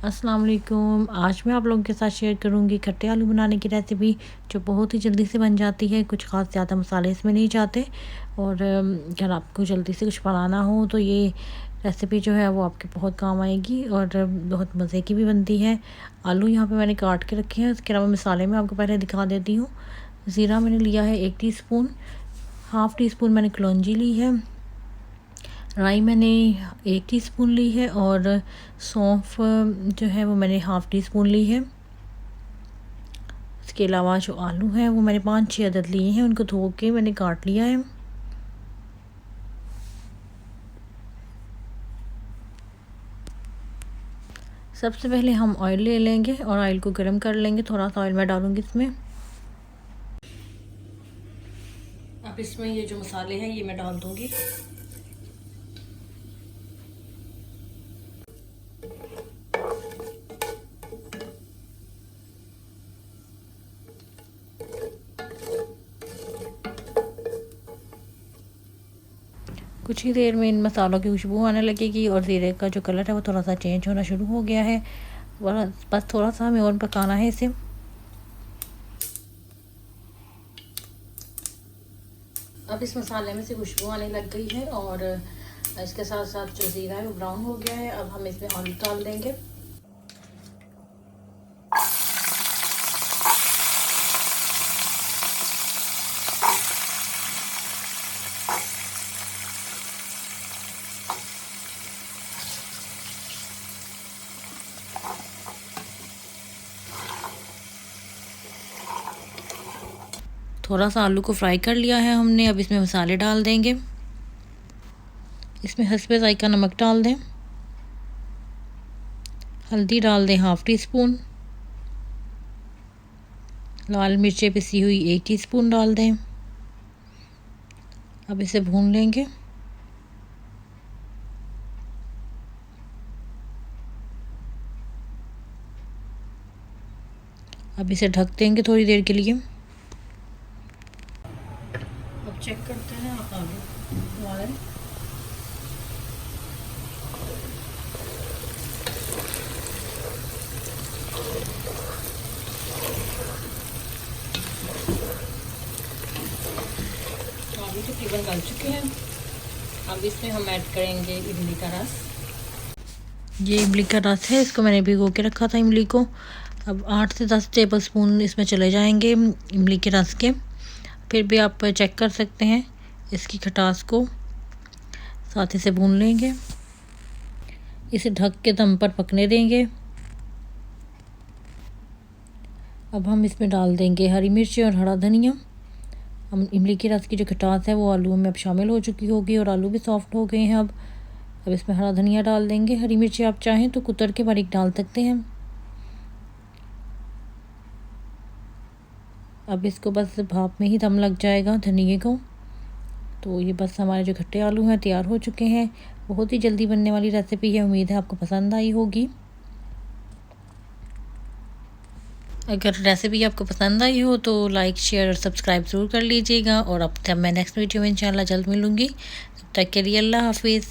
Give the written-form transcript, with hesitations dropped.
अस्सलाम वालेकुम। आज मैं आप लोगों के साथ शेयर करूंगी खट्टे आलू बनाने की रेसिपी, जो बहुत ही जल्दी से बन जाती है। कुछ ख़ास ज़्यादा मसाले इसमें नहीं जाते और अगर आपको जल्दी से कुछ बनाना हो तो ये रेसिपी जो है वो आपके बहुत काम आएगी और बहुत मज़े की भी बनती है। आलू यहाँ पे मैंने काट के रखे हैं। उसके अलावा मसाले मैं आपको पहले दिखा देती हूँ। ज़ीरा मैंने लिया है 1 टीस्पून, हाफ़ टी स्पून मैंने कलौंजी ली है, राई मैंने 1 टीस्पून ली है और सौंफ जो है वो मैंने हाफ़ टी स्पून ली है। इसके अलावा जो आलू हैं वो मैंने 5-6 अदद लिए हैं, उनको धो के मैंने काट लिया है। सबसे पहले हम ऑयल ले लेंगे और ऑयल को गर्म कर लेंगे। थोड़ा सा ऑयल मैं डालूँगी इसमें। अब इसमें ये जो मसाले हैं ये मैं डाल दूँगी। कुछ ही देर में इन मसालों की खुशबू आने लगेगी और ज़ीरे का जो कलर है वो थोड़ा सा चेंज होना शुरू हो गया है। बस थोड़ा सा हमें और पकाना है इसे। अब इस मसाले में से खुशबू आने लग गई है और इसके साथ साथ जो ज़ीरा है वो ब्राउन हो गया है। अब हम इसमें आलू डाल देंगे। थोड़ा सा आलू को फ्राई कर लिया है हमने। अब इसमें मसाले डाल देंगे। इसमें हस्बे ज़ायका नमक डाल दें, हल्दी डाल दें हाफ़ टी स्पून, लाल मिर्चें पिसी हुई 1 टीस्पून डाल दें। अब इसे भून लेंगे। अब इसे ढक देंगे थोड़ी देर के लिए। अब चेक करते हैं आप आलू हमारे आलू तकरीबन गल चुके हैं। अब इसमें हम ऐड करेंगे इमली का रस। ये इमली का रस है, इसको मैंने भिगो के रखा था इमली को। अब 8 से 10 टेबल स्पून इसमें चले जाएंगे इमली के रस के। फिर भी आप चेक कर सकते हैं इसकी खटास को। साथ ही से भून लेंगे। इसे ढक के दम पर पकने देंगे। अब हम इसमें डाल देंगे हरी मिर्ची और हरा धनिया। हम इमली के रस की जो खटास है वो आलू में अब शामिल हो चुकी होगी और आलू भी सॉफ्ट हो गए हैं। अब इसमें हरा धनिया डाल देंगे। हरी मिर्ची आप चाहें तो कुतर के बारीक डाल सकते हैं। अब इसको बस भाप में ही दम लग जाएगा धनिए को। तो ये बस हमारे जो खट्टे आलू हैं तैयार हो चुके हैं। बहुत ही जल्दी बनने वाली रेसिपी है। उम्मीद है आपको पसंद आई होगी। अगर रेसिपी आपको पसंद आई हो तो लाइक शेयर और सब्सक्राइब ज़रूर कर लीजिएगा। और अब तब मैं नेक्स्ट वीडियो में इंशाल्लाह जल्द मिलूँगी। तब तक के लिए अल्लाह हाफिज़।